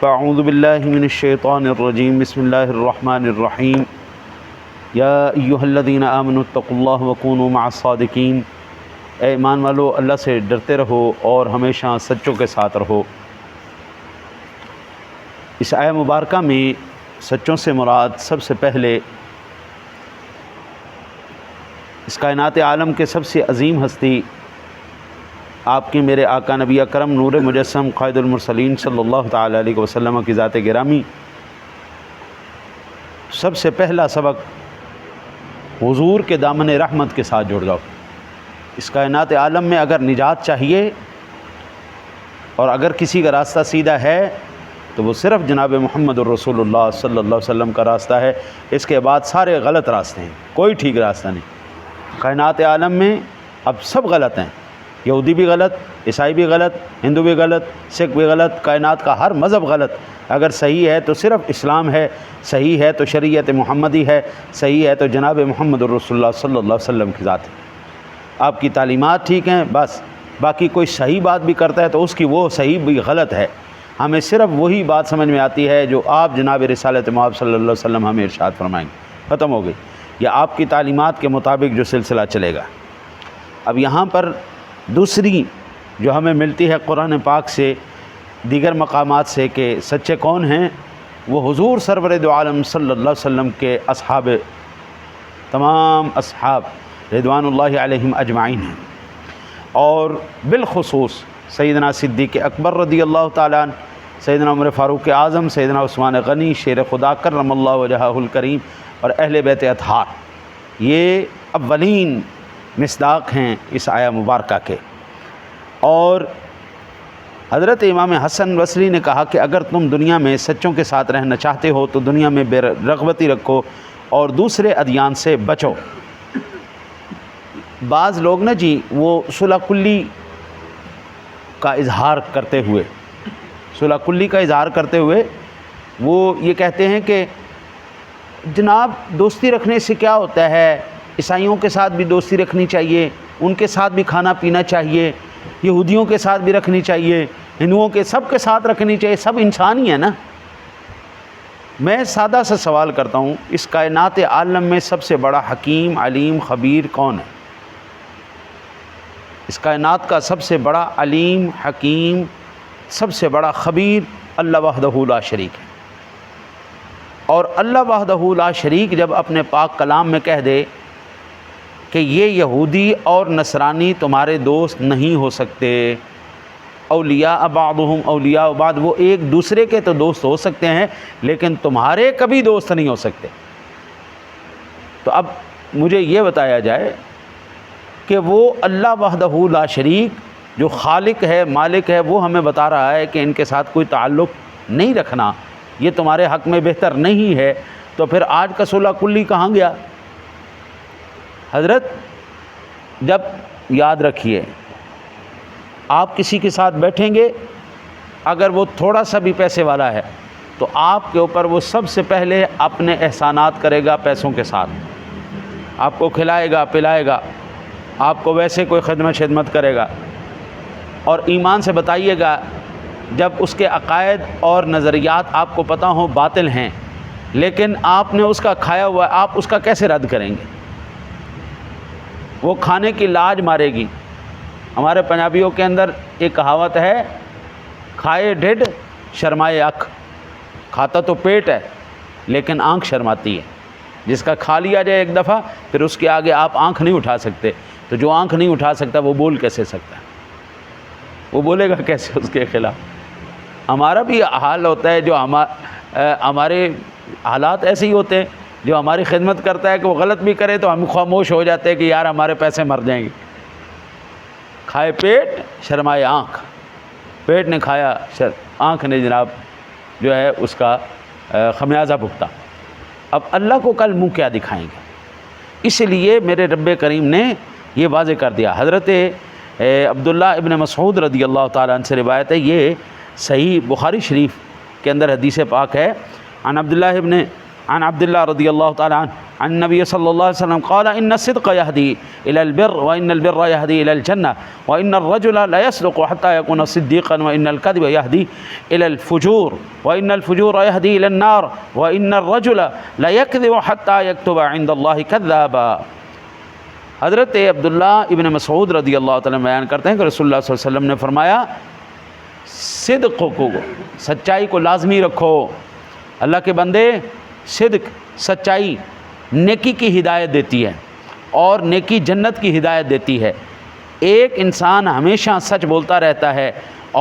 اعوذ باللہ من الشیطان الرجیم بسم اللہ الرحمن الرحیم یا ایہا الذین آمنوا اتقوا اللہ وکونوا مع الصادقین، اے ایمان والو اللہ سے ڈرتے رہو اور ہمیشہ سچوں کے ساتھ رہو۔ اس آیہ مبارکہ میں سچوں سے مراد سب سے پہلے اس کائنات عالم کے سب سے عظیم ہستی آپ کے میرے آقا نبی اکرم نور مجسم قائد المرسلین صلی اللہ تعالی علیہ وسلم کی ذات گرامی، سب سے پہلا سبق حضور کے دامن رحمت کے ساتھ جڑ جاؤ۔ اس کائنات عالم میں اگر نجات چاہیے اور اگر کسی کا راستہ سیدھا ہے تو وہ صرف جناب محمد الرسول اللہ صلی اللہ علیہ وسلم کا راستہ ہے۔ اس کے بعد سارے غلط راستے ہیں، کوئی ٹھیک راستہ نہیں۔ کائنات عالم میں اب سب غلط ہیں، یہودی بھی غلط، عیسائی بھی غلط، ہندو بھی غلط، سکھ بھی غلط، کائنات کا ہر مذہب غلط۔ اگر صحیح ہے تو صرف اسلام ہے، صحیح ہے تو شریعت محمدی ہے، صحیح ہے تو جناب محمد الرسول اللہ صلی اللہ علیہ وسلم کی ذات ہے۔ آپ کی تعلیمات ٹھیک ہیں بس، باقی کوئی صحیح بات بھی کرتا ہے تو اس کی وہ صحیح بھی غلط ہے۔ ہمیں صرف وہی بات سمجھ میں آتی ہے جو آپ جناب رسالت مآب صلی اللہ علیہ وسلم ہمیں ارشاد فرمائیں گے، ختم ہو گئی، یا آپ کی تعلیمات کے مطابق جو سلسلہ چلے گا۔ اب یہاں پر دوسری جو ہمیں ملتی ہے قرآن پاک سے، دیگر مقامات سے، کہ سچے کون ہیں، وہ حضور سرور دو عالم صلی اللہ علیہ وسلم کے اصحاب، تمام اصحاب رضوان اللہ علیہم اجمعین ہیں، اور بالخصوص سیدنا صدیق اکبر رضی اللہ تعالیٰ عنہ، سیدنا عمر فاروق اعظم، سیدنا عثمان غنی شیر خدا کرم اللہ وجہہ الکریم، اور اہل بیت اطہار، یہ اولین مصداق ہیں اس آیہ مبارکہ کے۔ اور حضرت امام حسن بصری نے کہا کہ اگر تم دنیا میں سچوں کے ساتھ رہنا چاہتے ہو تو دنیا میں بے رغبتی رکھو اور دوسرے ادیان سے بچو۔ بعض لوگ نا جی وہ صلح کلی کا اظہار کرتے ہوئے، صلح کلی کا اظہار کرتے ہوئے وہ یہ کہتے ہیں کہ جناب دوستی رکھنے سے کیا ہوتا ہے، عیسائیوں کے ساتھ بھی دوستی رکھنی چاہیے، ان کے ساتھ بھی کھانا پینا چاہیے، یہودیوں کے ساتھ بھی رکھنی چاہیے، ہندوؤں کے سب کے ساتھ رکھنی چاہیے، سب انسان ہی ہے نا۔ میں سادہ سا سوال کرتا ہوں، اس کائنات عالم میں سب سے بڑا حکیم علیم خبیر کون ہے؟ اس کائنات کا سب سے بڑا علیم حکیم سب سے بڑا خبیر اللہ وحدہ لا شریک ہے۔ اور اللہ وحدہ لا شریک جب اپنے پاک کلام میں کہہ دے کہ یہ یہودی اور نصرانی تمہارے دوست نہیں ہو سکتے، اولیاء بعضهم اولیاء بعض، وہ ایک دوسرے کے تو دوست ہو سکتے ہیں لیکن تمہارے کبھی دوست نہیں ہو سکتے، تو اب مجھے یہ بتایا جائے کہ وہ اللہ وحدہ لا شریک جو خالق ہے، مالک ہے، وہ ہمیں بتا رہا ہے کہ ان کے ساتھ کوئی تعلق نہیں رکھنا، یہ تمہارے حق میں بہتر نہیں ہے، تو پھر آج کا صلح کلی کہاں گیا؟ حضرت جب یاد رکھیے آپ کسی کے ساتھ بیٹھیں گے، اگر وہ تھوڑا سا بھی پیسے والا ہے تو آپ کے اوپر وہ سب سے پہلے اپنے احسانات کرے گا پیسوں کے ساتھ، آپ کو کھلائے گا پلائے گا، آپ کو ویسے کوئی خدمت کرے گا، اور ایمان سے بتائیے گا جب اس کے عقائد اور نظریات آپ کو پتہ ہوں باطل ہیں لیکن آپ نے اس کا کھایا ہوا، آپ اس کا کیسے رد کریں گے؟ وہ کھانے کی لاج مارے گی۔ ہمارے پنجابیوں کے اندر ایک کہاوت ہے، کھائے ڈھڈ شرمائے آنکھ، کھاتا تو پیٹ ہے لیکن آنکھ شرماتی ہے۔ جس کا کھا لیا جائے ایک دفعہ پھر اس کے آگے آپ آنکھ نہیں اٹھا سکتے، تو جو آنکھ نہیں اٹھا سکتا وہ بول کیسے سکتا ہے؟ وہ بولے گا کیسے اس کے خلاف؟ ہمارا بھی حال ہوتا ہے، جو ہمارے حالات ایسے ہی ہوتے ہیں، جو ہماری خدمت کرتا ہے کہ وہ غلط بھی کرے تو ہم خاموش ہو جاتے ہیں کہ یار ہمارے پیسے مر جائیں گے۔ کھائے پیٹ شرمائے آنکھ، پیٹ نے کھایا، آنکھ نے جناب جو ہے اس کا خمیازہ بھگتا۔ اب اللہ کو کل منہ کیا دکھائیں گے؟ اس لیے میرے رب کریم نے یہ واضح کر دیا۔ حضرت عبداللہ ابن مسعود رضی اللہ تعالیٰ عنہ سے روایت ہے، یہ صحیح بخاری شریف کے اندر حدیث پاک ہے، عن عبداللہ ابن عن عبد الله رضي الله تعالى عنه عن النبي صلى الله عليه وسلم قال إن الصدق يهدي إلى البر وإن البر يهدي إلى الجنة وإن الرجل لا يصدق حتى يكون صديقا وإن الكذب يهدي إلى الفجور وإن الفجور يهدي إلى النار وإن الرجل لا يكذب حتى يكتب عند الله كذابا۔ حضرت عبداللہ ابن مسعود رضی اللہ تعالیٰ بیان کرتے ہیں کہ رسول اللہ صلی اللہ علیہ وسلم نے فرمایا صدق کو، سچائی کو لازمی رکھو۔ اللہ کے بندے، صدق، سچائی نیکی کی ہدایت دیتی ہے اور نیکی جنت کی ہدایت دیتی ہے۔ ایک انسان ہمیشہ سچ بولتا رہتا ہے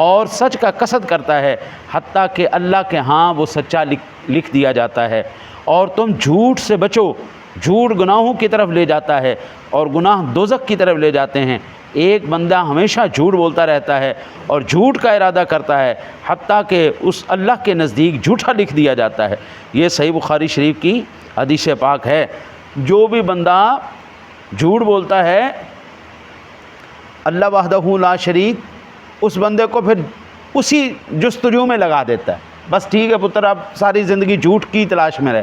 اور سچ کا قصد کرتا ہے حتیٰ کہ اللہ کے ہاں وہ سچا لکھ دیا جاتا ہے۔ اور تم جھوٹ سے بچو، جھوٹ گناہوں کی طرف لے جاتا ہے اور گناہ دوزخ کی طرف لے جاتے ہیں۔ ایک بندہ ہمیشہ جھوٹ بولتا رہتا ہے اور جھوٹ کا ارادہ کرتا ہے حتیٰ کہ اس اللہ کے نزدیک جھوٹا لکھ دیا جاتا ہے۔ یہ صحیح بخاری شریف کی حدیث پاک ہے۔ جو بھی بندہ جھوٹ بولتا ہے اللہ وحدہ لا شریک اس بندے کو پھر اسی جستجو میں لگا دیتا ہے، بس ٹھیک ہے پتر اب ساری زندگی جھوٹ کی تلاش میں رہے۔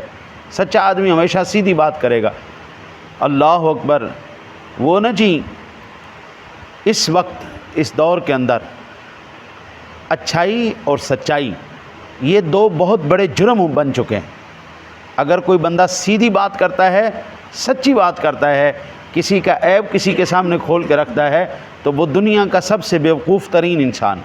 سچا آدمی ہمیشہ سیدھی بات کرے گا۔ اللہ اکبر۔ وہ نہ جی اس وقت اس دور کے اندر اچھائی اور سچائی یہ دو بہت بڑے جرم بن چکے ہیں۔ اگر کوئی بندہ سیدھی بات کرتا ہے، سچی بات کرتا ہے، کسی کا عیب کسی کے سامنے کھول کے رکھتا ہے تو وہ دنیا کا سب سے بیوقوف ترین انسان،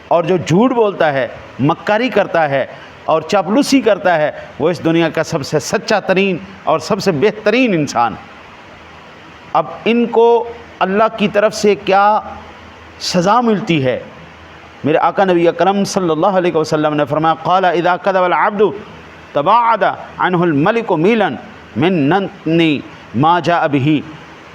اور جو جھوٹ بولتا ہے، مکاری کرتا ہے اور چاپلوسی کرتا ہے وہ اس دنیا کا سب سے سچا ترین اور سب سے بہترین انسان۔ اب ان کو اللہ کی طرف سے کیا سزا ملتی ہے؟ میرے آقا نبی اکرم صلی اللہ علیہ وسلم نے فرمایا قال اذا كذب العبد تباعد عنه الملك میلا من نتن ما جاء به۔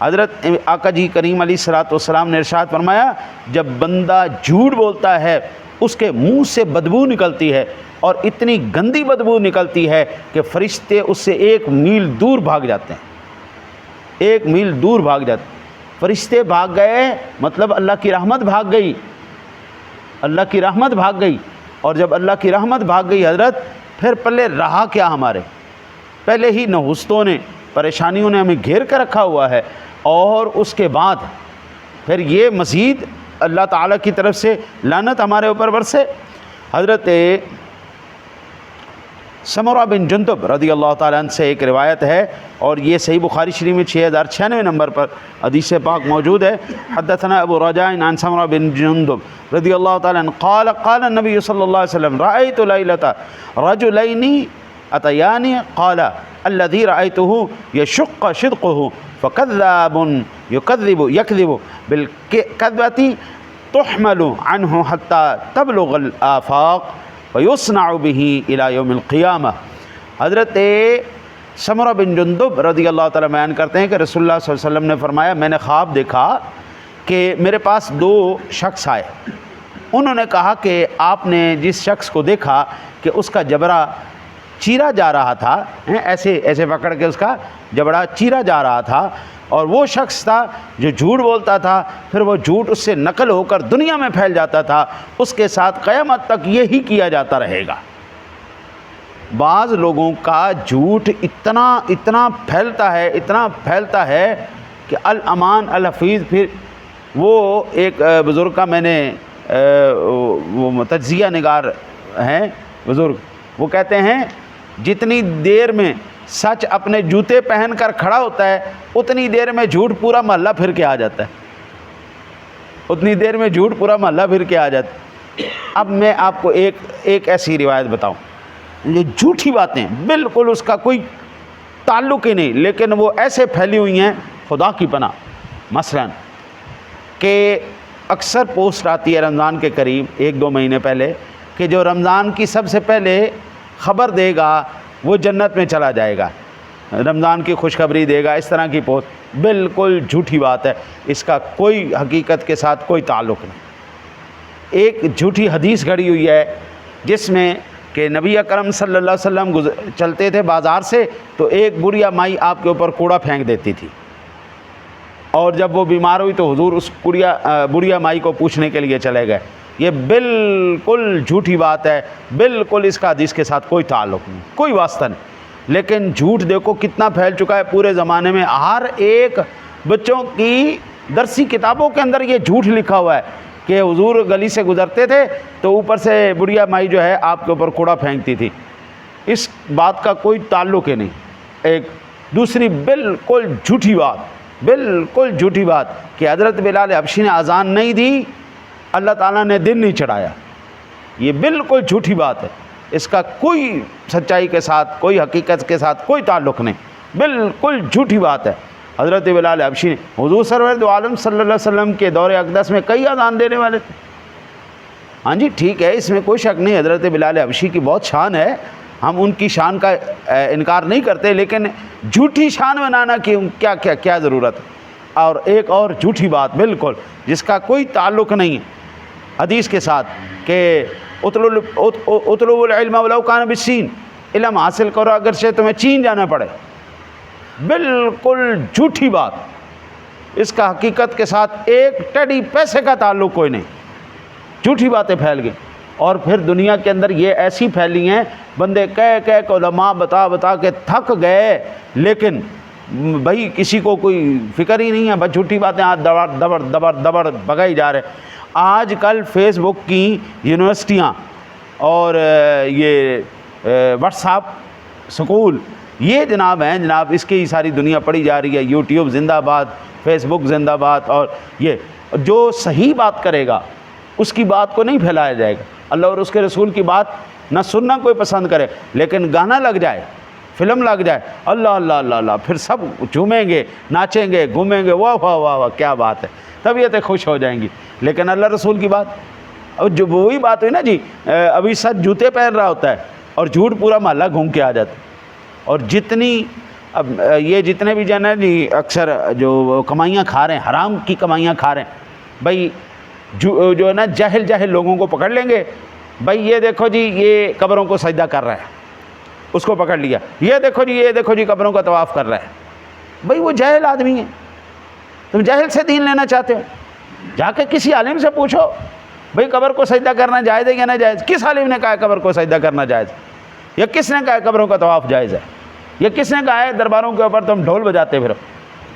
حضرت آقا جی کریم علیہ الصلوۃ والسلام نے ارشاد فرمایا جب بندہ جھوٹ بولتا ہے اس کے منہ سے بدبو نکلتی ہے اور اتنی گندی بدبو نکلتی ہے کہ فرشتے اس سے 1 میل دور بھاگ جاتے ہیں۔ 1 میل دور بھاگ جاتے ہیں۔ فرشتے بھاگ گئے مطلب اللہ کی رحمت بھاگ گئی، اللہ کی رحمت بھاگ گئی۔ اور جب اللہ کی رحمت بھاگ گئی حضرت پھر پلے رہا کیا ہمارے؟ پہلے ہی نحوستوں نے، پریشانیوں نے ہمیں گھیر کر رکھا ہوا ہے، اور اس کے بعد پھر یہ مزید اللہ تعالیٰ کی طرف سے لعنت ہمارے اوپر برسے۔ حضرت سمرہ بن جندب رضی اللہ تعالیٰ عنہ سے ایک روایت ہے اور یہ صحیح بخاری شریف میں 6096 نمبر پر حدیث پاک موجود ہے۔ حدثنا ابو رجاء عن سمرہ بن جندب رضی اللہ تعالیٰ عنہ قال قال النبی صلی اللہ علیہ وسلم رأیت لیلۃ رجلین اتیانی قال الذی رأیتہ یشق شدقہ فکذاب یکذب بالکذبۃ تحمل عنہ حتی تبلغ الآفاق ویصنع به الى یوم القیامہ۔ حضرت سمرہ بن جندب رضی اللہ تعالیٰ بیان کرتے ہیں کہ رسول اللہ صلی اللہ علیہ وسلم نے فرمایا میں نے خواب دیکھا کہ میرے پاس 2 شخص آئے۔ انہوں نے کہا کہ آپ نے جس شخص کو دیکھا کہ اس کا جبڑا چیرا جا رہا تھا، ایسے پکڑ کے اس کا جبڑا چیرا جا رہا تھا، اور وہ شخص تھا جو جھوٹ بولتا تھا، پھر وہ جھوٹ اس سے نقل ہو کر دنیا میں پھیل جاتا تھا، اس کے ساتھ قیامت تک یہی کیا جاتا رہے گا۔ بعض لوگوں کا جھوٹ اتنا پھیلتا ہے کہ الامان الحفیظ۔ پھر وہ ایک بزرگ کا میں نے وہ تجزیہ نگار ہیں بزرگ، وہ کہتے ہیں جتنی دیر میں سچ اپنے جوتے پہن کر کھڑا ہوتا ہے اتنی دیر میں جھوٹ پورا محلہ پھر کے آ جاتا ہے، اتنی دیر میں جھوٹ پورا محلہ پھر کے آ جاتا ہے۔ اب میں آپ کو ایک ایسی روایت بتاؤں، یہ جھوٹی باتیں بالکل اس کا کوئی تعلق ہی نہیں، لیکن وہ ایسے پھیلی ہوئی ہیں خدا کی پناہ۔ مثلا کہ اکثر پوسٹ آتی ہے رمضان کے قریب 1-2 مہینے پہلے کہ جو رمضان کی سب سے پہلے خبر دے گا وہ جنت میں چلا جائے گا، رمضان کی خوشخبری دے گا، اس طرح کی پوسٹ بالکل جھوٹی بات ہے، اس کا کوئی حقیقت کے ساتھ کوئی تعلق نہیں۔ ایک جھوٹی حدیث گھڑی ہوئی ہے جس میں کہ نبی اکرم صلی اللہ علیہ وسلم چلتے تھے بازار سے تو ایک بڑھیا مائی آپ کے اوپر کوڑا پھینک دیتی تھی، اور جب وہ بیمار ہوئی تو حضور اس بڑھیا مائی کو پوچھنے کے لیے چلے گئے۔ یہ بالکل جھوٹی بات ہے، بالکل اس کا حدیث کے ساتھ کوئی تعلق نہیں، کوئی واسطہ نہیں۔ لیکن جھوٹ دیکھو کتنا پھیل چکا ہے پورے زمانے میں. ہر ایک بچوں کی درسی کتابوں کے اندر یہ جھوٹ لکھا ہوا ہے کہ حضور گلی سے گزرتے تھے تو اوپر سے بڑھیا مائی جو ہے آپ کے اوپر کوڑا پھینکتی تھی. اس بات کا کوئی تعلق ہی نہیں. ایک دوسری بالکل جھوٹی بات کہ حضرت بلال حبشی نے اذان نہیں دی, اللہ تعالیٰ نے دن نہیں چڑھایا. یہ بالکل جھوٹی بات ہے, اس کا کوئی سچائی کے ساتھ, کوئی حقیقت کے ساتھ کوئی تعلق نہیں, بالکل جھوٹی بات ہے. حضرت بلال حبشی نے حضور سرور دو عالم صلی اللہ علیہ وسلم کے دور اقدس میں کئی اذان دینے والے تھے. ہاں جی ٹھیک ہے, اس میں کوئی شک نہیں, حضرت بلال حبشی کی بہت شان ہے, ہم ان کی شان کا انکار نہیں کرتے, لیکن جھوٹی شان بنانا کی کیا ضرورت ہے. اور ایک اور جھوٹی بات بالکل جس کا کوئی تعلق نہیں ہے حدیث کے ساتھ کہ اطلبوا العلم ولو کان بالصین, علم حاصل کرو اگرچہ تمہیں چین جانا پڑے. بالکل جھوٹی بات, اس کا حقیقت کے ساتھ ایک ٹیڈی پیسے کا تعلق کوئی نہیں. جھوٹی باتیں پھیل گئی, اور پھر دنیا کے اندر یہ ایسی پھیلی ہیں, بندے کہہ کے علماء بتا کے تھک گئے, لیکن بھائی کسی کو کوئی فکر ہی نہیں ہے, بس جھوٹی باتیں آج دبڑ بگائی جا رہے. آج کل فیس بک کی یونیورسٹیاں اور یہ واٹس ایپ سکول یہ جناب ہیں جناب, اس کی ساری دنیا پڑھی جا رہی ہے. یوٹیوب زندہ باد, فیس بک زندہ باد. اور یہ جو صحیح بات کرے گا اس کی بات کو نہیں پھیلایا جائے گا. اللہ اور اس کے رسول کی بات نہ سننا کوئی پسند کرے, لیکن گانا لگ جائے, فلم لگ جائے, اللہ اللہ اللہ اللہ, پھر سب جھومیں گے, ناچیں گے, گھومیں گے, واہ واہ واہ واہ کیا بات ہے, طبیعتیں خوش ہو جائیں گی. لیکن اللہ رسول کی بات, اور جو وہی بات ہوئی نا جی, ابھی سچ جوتے پہن رہا ہوتا ہے اور جھوٹ پورا محلہ گھوم کے آ جاتا ہے. اور اب یہ جتنے بھی جن ہیں جی اکثر جو کمائیاں کھا رہے ہیں, حرام کی کمائیاں کھا رہے ہیں, بھائی جو ہے نا جاہل لوگوں کو پکڑ لیں گے. بھائی یہ دیکھو جی یہ قبروں کو سجدہ کر رہا ہے, اس کو پکڑ لیا. یہ دیکھو جی قبروں کا طواف کر رہا ہے. بھائی وہ جاہل آدمی ہے, تم جاہل سے دین لینا چاہتے ہو, جا کے کسی عالم سے پوچھو بھائی قبر کو سجدہ کرنا جائز ہے یا نہ جائز. کس عالم نے کہا ہے قبر کو سجدہ کرنا جائز, یا کس نے کہا ہے قبروں کا طواف جائز ہے, یا کس نے کہا ہے درباروں کے اوپر تم ڈھول بجاتے پھرو.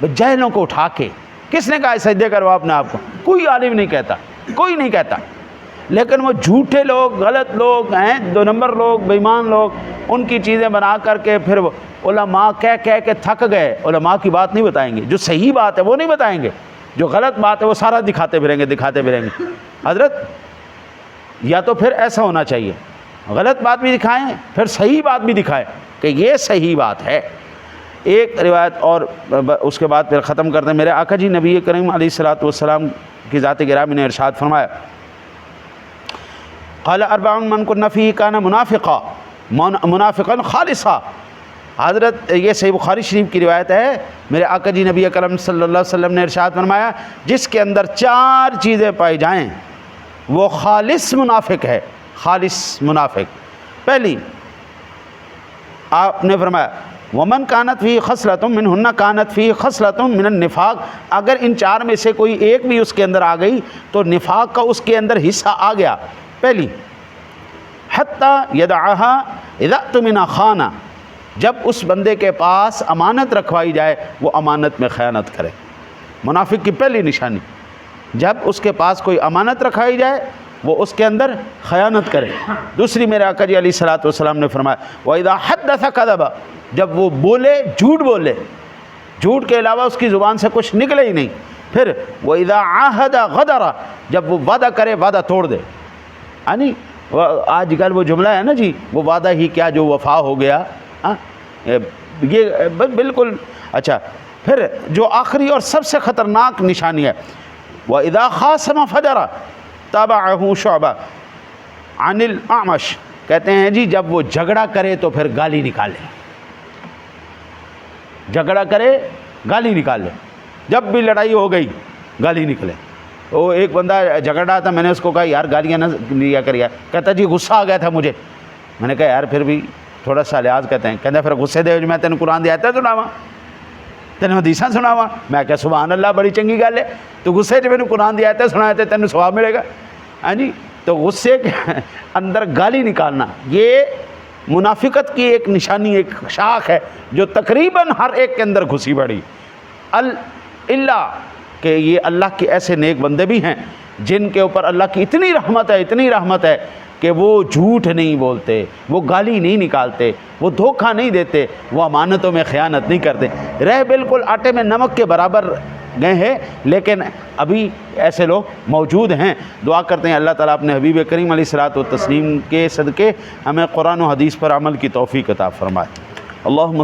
بھائی جاہلوں کو اٹھا کے کس نے کہا ہے سجدے کرو اپنے آپ کو, کوئی عالم نہیں کہتا, کوئی نہیں کہتا. لیکن وہ جھوٹے لوگ, غلط لوگ ہیں, 2 نمبر لوگ, بے ایمان لوگ, ان کی چیزیں بنا کر کے پھر علماء کہہ کے تھک گئے, علماء کی بات نہیں بتائیں گے, جو صحیح بات ہے وہ نہیں بتائیں گے, جو غلط بات ہے وہ سارا دکھاتے پھریں گے. حضرت یا تو پھر ایسا ہونا چاہیے, غلط بات بھی دکھائیں پھر صحیح بات بھی دکھائیں کہ یہ صحیح بات ہے. ایک روایت اور اس کے بعد پھر ختم کرتے ہیں. میرے آقا جی نبی کریم علیہ الصلوۃ والسلام کی ذات گرامی نے ارشاد فرمایا, قال 4 من كن فيه كان منافقا خالصا. حضرت یہ صحیح بخاری شریف کی روایت ہے, میرے آقا جی نبی اکرم صلی اللہ علیہ وسلم نے ارشاد فرمایا, جس کے اندر 4 چیزیں پائی جائیں وہ خالص منافق ہے. خالص منافق, پہلی آپ نے فرمایا ومن كانت فيه خصلة منهن كانت فيه خصلة من النفاق. اگر ان 4 میں سے کوئی ایک بھی اس کے اندر آ گئی تو نفاق کا اس کے اندر حصہ آ گیا. پہلی حتی يدعها اذا اؤتمن خان, جب اس بندے کے پاس امانت رکھوائی جائے وہ امانت میں خیانت کرے. منافق کی پہلی نشانی, جب اس کے پاس کوئی امانت رکھوائی جائے وہ اس کے اندر خیانت کرے. دوسری میرے آقا جی علیہ الصلوۃ والسلام نے فرمایا وَإِذَا حَدَّثَ كَذَبَ, جب وہ بولے جھوٹ بولے, جھوٹ کے علاوہ اس کی زبان سے کچھ نکلے ہی نہیں. پھر وَإِذَا عَاهَدَ غَدَرَ, جب وہ وعدہ کرے وعدہ توڑ دے. یعنی آج کل وہ جملہ ہے نا جی, وہ وعدہ ہی کیا جو وفا ہو گیا, یہ بالکل. اچھا پھر جو آخری اور سب سے خطرناک نشانی ہے وَإِذَا خَاصَمَ فَجَرَ تَابَعَهُ شُعْبَةٌ عَنِ الْأَعْمَشِ, کہتے ہیں جی جب وہ جھگڑا کرے تو پھر گالی نکالے, جھگڑا کرے گالی نکالے, جب بھی لڑائی ہو گئی گالی نکلے. وہ ایک بندہ جھگڑ رہا تھا, میں نے اس کو کہا یار گالیاں نہ لیا کر یار. کہتا جی غصہ آ گیا تھا مجھے. میں نے کہا یار پھر بھی تھوڑا سا لحاظ کہتے ہیں. کہتا پھر غصے دے میں تینوں قرآن دی آیتیں سناواں, تینوں حدیثاں سناواں. میں کہا سبحان اللہ بڑی چنگی گل ہے, تو غصے میں نے قرآن دی آیتیں سنائے تھے تینوں ثواب ملے گا. ہاں جی, تو غصے کے اندر گالی نکالنا یہ منافقت کی ایک نشانی، ایک شاخ ہے جو تقریباً ہر ایک کے اندر گھسی بڑی، اللہ کہ یہ اللہ کے ایسے نیک بندے بھی ہیں جن کے اوپر اللہ کی اتنی رحمت ہے کہ وہ جھوٹ نہیں بولتے، وہ گالی نہیں نکالتے، وہ دھوکہ نہیں دیتے، وہ امانتوں میں خیانت نہیں کرتے، رہ بالکل آٹے میں نمک کے برابر گئے ہیں، لیکن ابھی ایسے لوگ موجود ہیں۔ دعا کرتے ہیں اللہ تعالیٰ اپنے حبیب کریم علیہ الصلوۃ والتسلیم کے صدقے ہمیں قرآن و حدیث پر عمل کی توفیق عطا فرمائے۔ اللہم